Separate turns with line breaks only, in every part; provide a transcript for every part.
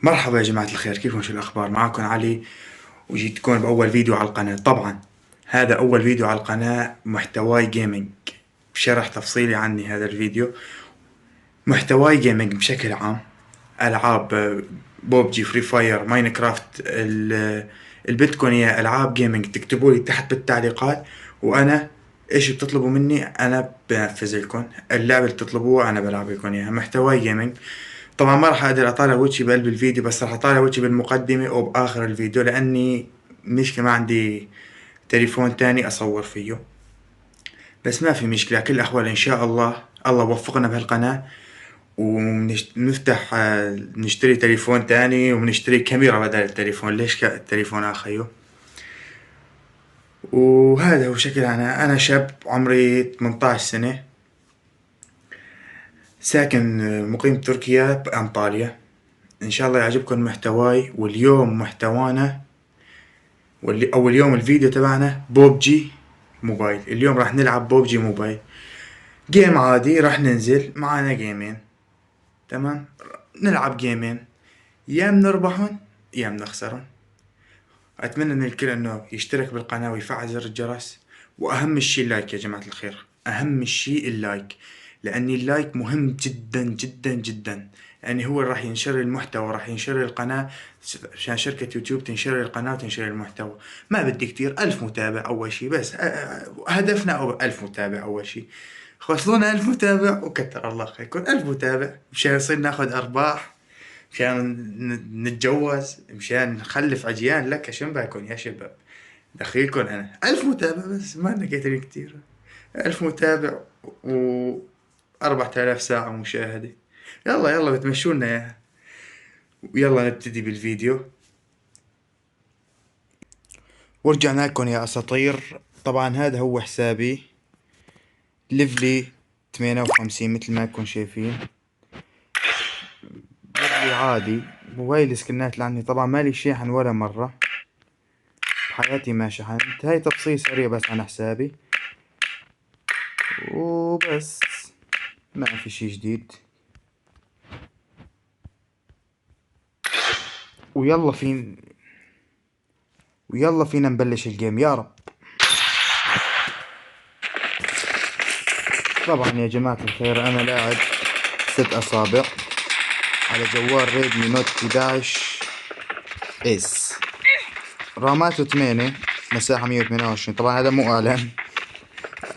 مرحبا يا جماعة الخير، كيفكم؟ شو الأخبار؟ معكم علي، وجيتكم بأول فيديو على القناة. طبعا هذا أول فيديو على القناة، محتواي جيمنج. بشرح تفصيلي عني هذا الفيديو. محتواي جيمنج بشكل عام، ألعاب بوبجي، فري فاير، ماينكرافت، اللي بدكم إياه ألعاب جيمنج تكتبوا لي تحت بالتعليقات، وأنا إيش بتطلبوا مني أنا بنفذ لكم. اللعبة اللي تطلبوها أنا بلعب لكم إياها. محتواي جيمنج. طبعا ما راح اقدر اطالع وجهي بقلب الفيديو، بس راح اطالع وجهي بالمقدمة او باخر الفيديو، لاني مشكلة ما عندي تليفون تاني اصور فيه. بس ما في مشكلة، كل الاحوال ان شاء الله الله وفقنا بهالقناة، ونفتح نشتري تليفون تاني، وبنشتري كاميرا بدل التليفون. ليش التليفون اخيه. وهذا هو شكل انا شاب عمري 18 سنة، ساكن مقيم تركيا بأنطاليا. ان شاء الله يعجبكم محتواي. واليوم محتوانا اول يوم الفيديو تبعنا بوبجي موبايل. اليوم راح نلعب بوبجي موبايل، جيم عادي. راح ننزل معانا جيمين، تمام. نلعب جيمين، يا بنربحن يا بنخسرن. اتمنى من الكل انه يشترك بالقناة ويفعل زر الجرس، واهم الشي اللايك يا جماعة الخير. اهم الشي اللايك، لان اللايك مهم جدا جدا جدا. يعني هو راح ينشر المحتوى، راح ينشر القناة، عشان شركة يوتيوب تنشر القناة وتنشر المحتوى. ما بدي كتير، 1000 متابع اول شي بس. هدفنا 1000 متابع اول شي. وصلونا 1000 متابع وكتر الله خيركم. 1000 متابع مشان يصير ناخد ارباح، مشان نتجوز، مشان نخلف أجيال. لك شنباكن يا شباب، دخيلكن أنا 1000 متابع بس، ما لنا كتير كتير. 1000 متابع و 4000 ساعة مشاهدة. يلا يلا بتمشونا إياها. ويلا نبتدي بالفيديو. ورجعنا لكم يا أساطير. طبعا هذا هو حسابي، ليفلي 58 مثل ما انكم شايفين. ليفلي عادي، وهاي السكنات اللي عندي. طبعا مالي شيحن ولا مرة بحياتي، ما شحنت. هاي تفصيل سريع بس عن حسابي وبس، ما في شي جديد. ويلا فين ويلا فينا نبلش الجيم يا رب. طبعا يا جماعة الخير انا لاعب 6 اصابع على جوال ريدمي نوت 11 اس، راماته 8، مساحة 128. طبعا هذا مو اعلان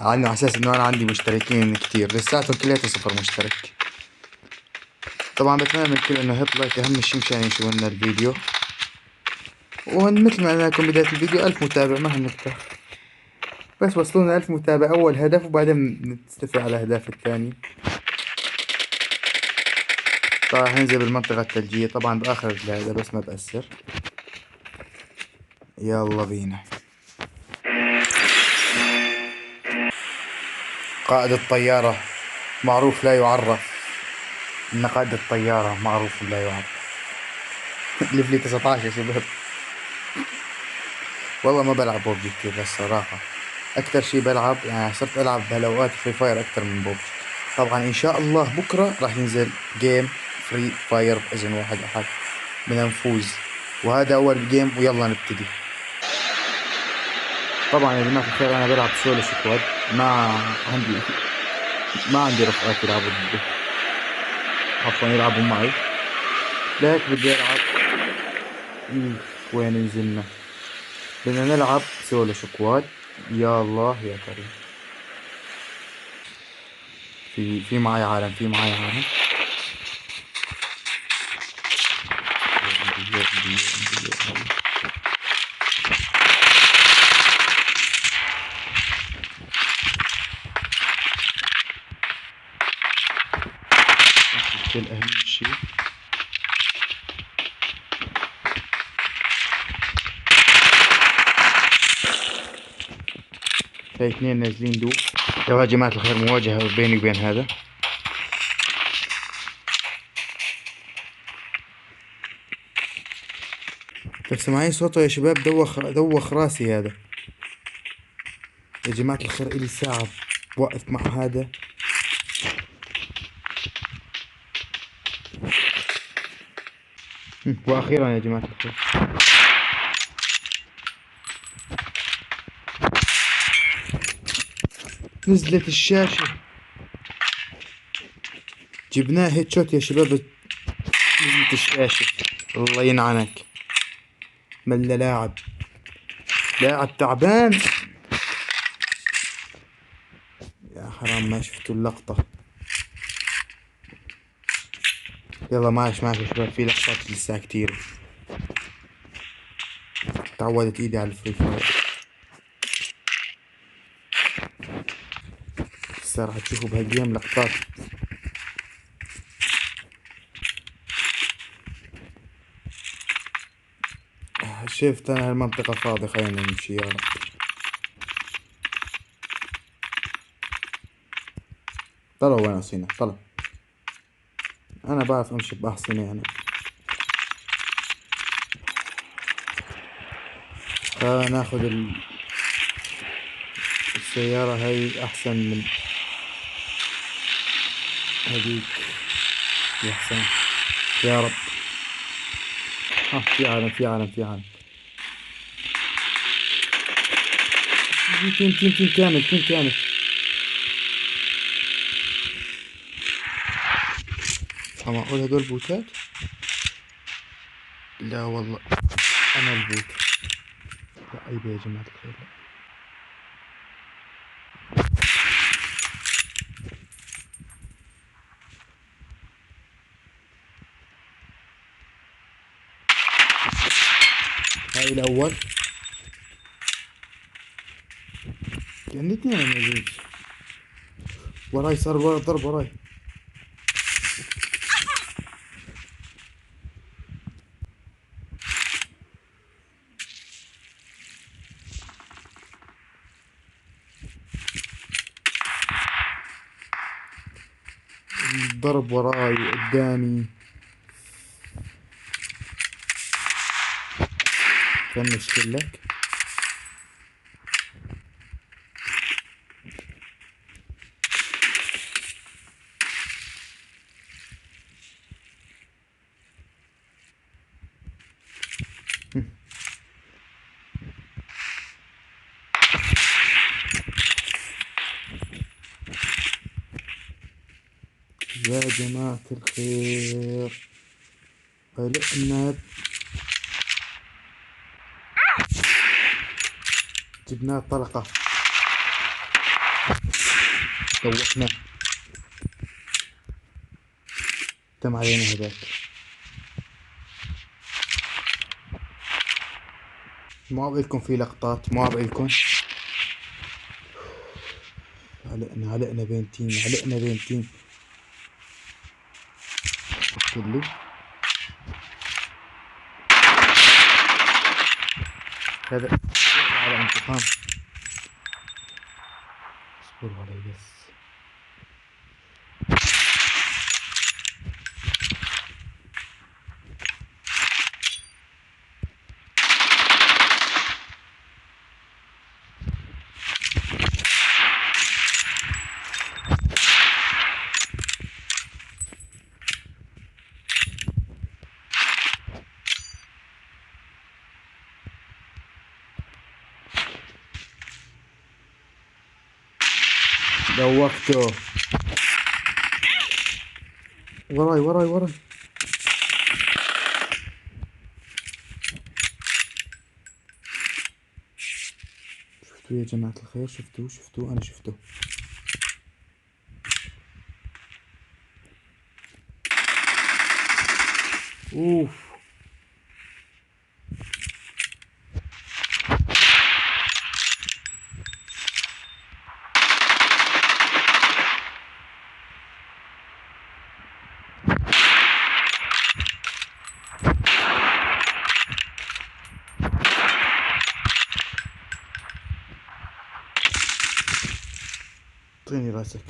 عنه، على اساس انه انا عندي مشتركين كتير، لساتهم كلياتهم 0 مشترك. طبعا بتمنى من الكل انه يحط لايك، اهم شي مشان ينشر لنا الفيديو. ومثل ما قلنا لكم بداية الفيديو، 1000 متابع ما هنكتر، بس وصلونا 1000 متابع أول هدف، وبعدين نتفق على الأهداف الثانية. طبعا هننزل بالمنطقة الثلجية طبعا بآخر هذا، بس ما بأثر. يلا بينا. قائد الطيارة معروف لا يعرف، إن قائد الطيارة معروف لا يعرف. ليفلي 19 يا شباب. والله ما بلعب بوبجي كتير، بس صراحة أكتر شي بلعب، يعني صرت ألعب بهالأوقات فري فاير أكتر من بوبجي. طبعا إن شاء الله بكرة راح ينزل جيم فري فاير بإذن واحد أحد، بدنا نفوز. وهذا أول جيم ويلا نبتدي. طبعا يا جماعة الخير أنا بلعب سولو سكواد، عندي ما عندي رفقات يلعبوا ضدي، عفوا يلعبوا معي، لهيك بدي ألعب. وين نزلنا؟ بدنا نلعب سولو سكواد. يا الله يا كريم. في معي عالم، في معي عالم. كل أهم شيء في اثنين نازلين دوب. يا جماعة الخير مواجهة بيني وبين هذا. طيب سامعين صوته يا شباب؟ دوخ راسي هذا. يا جماعة الخير إلي ساعة بوقف مع هذا. واخيرا يا جماعة الخير نزلت الشاشة، جبناه هيد شوت يا شباب، نزلت الشاشة. الله ينعنك، ملا لاعب تعبان يا حرام، ما شفتوا اللقطة. يلا معلش يا شباب، في لقطات لسه كتير، تعودت ايدي على الفري فاير. هسه راح تشوفوا بهالجيم لقطات. شفت انا هالمنطقة فاضية، خلينا نمشي يا رب. طلعوا وين أصينا، طلع. انا بعرف امشي باحصنة انا. ناخذ السيارة هاي احسن من هذيك. يا حسن يا رب. في عالم في عالم في عالم. تيم كامل، تيم كامل. معقول هدول بوتات؟ لا والله انا البوت. لا عيب يا جماعة الخير، لا. هاي الاول جنتني انا موجود. وراي صار ضرب وراي. ضرب وراي قدامي. كان مشكلك. يا جماعة الخير، قلقنا، جبناه طلقة، دوخناه، تم علينا هذاك. ما أبغيلكم في لقطات، ما أبغيلكم. علقنا بين تيم، علقنا بين تيم. لي هذا على انتقام. اصبروا علي بس. دوقته. وراي. شفتوا يا جماعة الخير، شفتوا انا شفته. اوف. اعطيني راسك.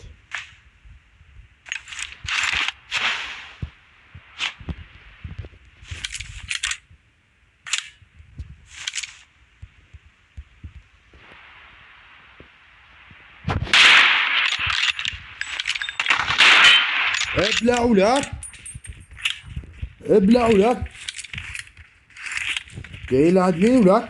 ابلعوا لا. جاي لعد مين ولك؟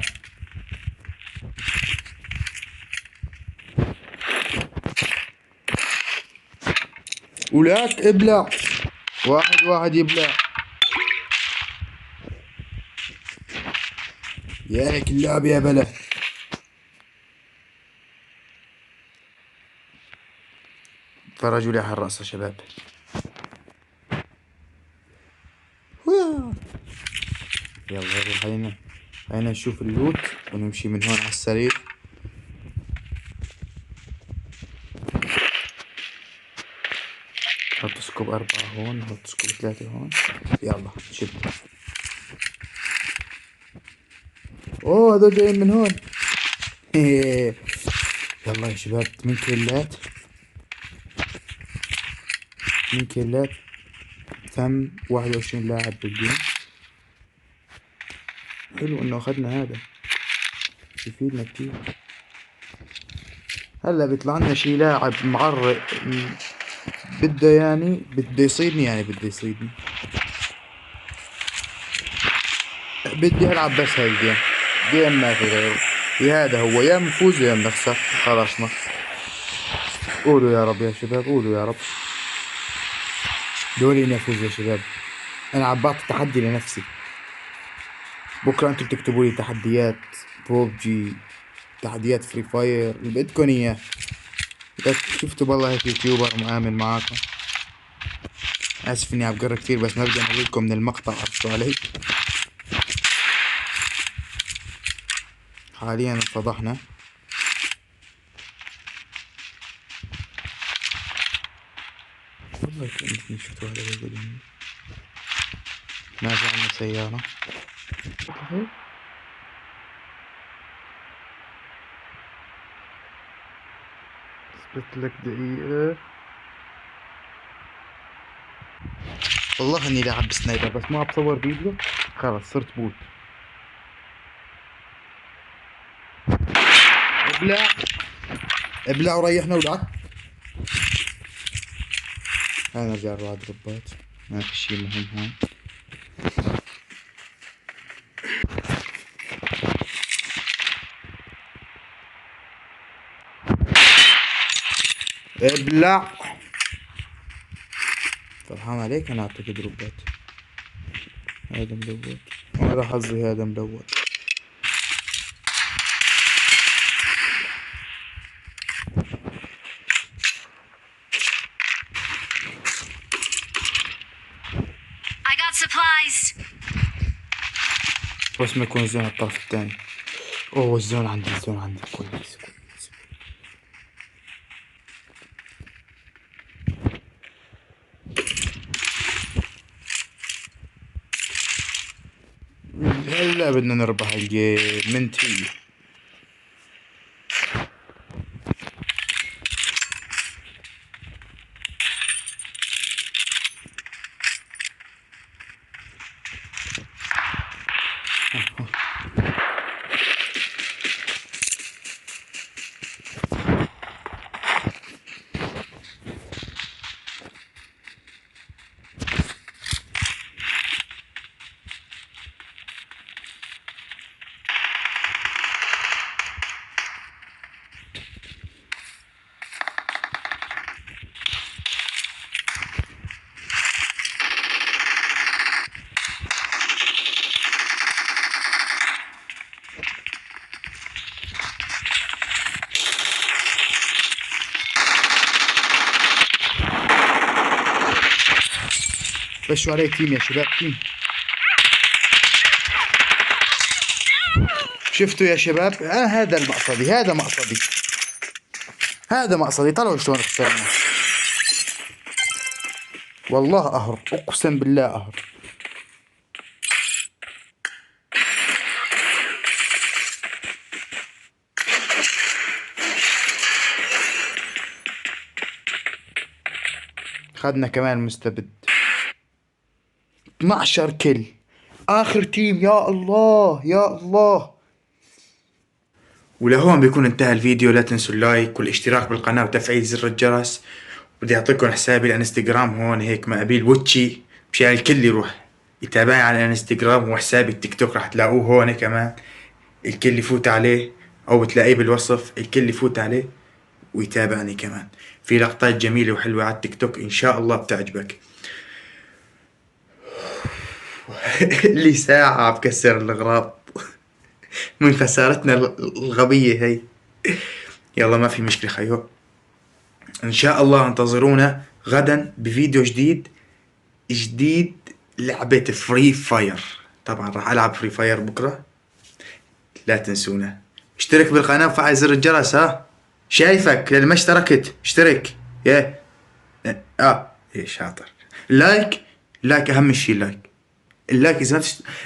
ولك ابلع. واحد واحد يبلع. ياك اللعب يا بلا. فرجوا لي على الرأس يا شباب. يلا خلينا نشوف اللوت ونمشي من هون على السريع. نحط سكوب 4 هون، نحط سكوب 3 هون. يلا شد. اوه هذول جايين من هون. يلا يا شباب 8 كيلات. 8 كيلات. تم 21 لاعب بالجيم. حلو انه اخذنا هذا، يفيدنا كتير. هلا بيطلع لنا شي لاعب معرق بده يصيدني، بده يصيدني. بدي العب بس هاي الجيم. جيم ما في غيره. يا هذا هو، يا نفوز يا نخسر. خلاص ما قولوا يا رب يا شباب، قولوا يا رب. دوري اني افوز يا شباب. انا عم بعطي تحدي لنفسي. بكره انتم بتكتبوا لي تحديات بوبجي، تحديات فري فاير، اللي بدكم اياه. شفتوا والله هيك يوتيوبر مآمن معاكم. اسف اني عم بقرر كثير، بس ما بدي انزلكم من المقطع. عرفتوا علي؟ حاليا انفضحنا. والله كأني شفتوا هذا الفيديو. نازل عنا سيارة. اثبت لك دقيقة. والله اني لاعب بسنايبر، بس ما بصور فيديو. خلص صرت بوت. ابلع ابلع وريحنا ولعك. هاي نرجع نروح على دروبات. ما في شي مهم هون. ابلع. فرحان عليك، انا اعطيك دروبات. هذا ملوت وانا حظي هذا ملوت. I got supplies. بس ما يكون الزون على الطرف الثاني. اوه الزون عندي كويس. هلا بدنا نربح الجيم منتهي. بشوا علي تيم يا شباب، تيم. شفتوا يا شباب؟ هذا المقصدي، هذا مقصدي. طلعوا شلون خسرنا. والله قهر، اقسم بالله قهر. خدنا كمان مستبد. 12 كل. اخر تيم. يا الله يا الله. ولهون بيكون انتهى الفيديو. لا تنسوا اللايك والاشتراك بالقناة وتفعيل زر الجرس. بدي اعطيكم حسابي الانستغرام هون هيك، مقابيل ووتشي، مشان الكل يروح يتابعني على الانستغرام وحسابي التيك توك راح تلاقوه هون كمان، الكل يفوت عليه او بتلاقيه بالوصف، الكل يفوت عليه ويتابعني كمان. في لقطات جميلة وحلوة على التيك توك ان شاء الله بتعجبك. لي ساعة بكسر الاغراض من خسارتنا الغبية هي. يلا ما في مشكلة خيو، ان شاء الله انتظرونا غدا بفيديو جديد لعبة فري فاير. طبعا راح العب فري فاير بكرة، لا تنسونا. اشترك بالقناة وفعل زر الجرس. ها شايفك اللي ما اشتركت، اشترك. يا ايه شاطر. لايك، لايك اهم شيء. اللايك، اللايك اذا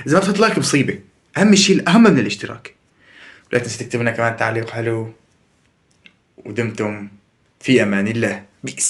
ما تحط لايك مصيبة. اهم شيء اهم من الاشتراك. لا تنسى تكتب لنا كمان تعليق حلو. ودمتم في امان الله. بيس.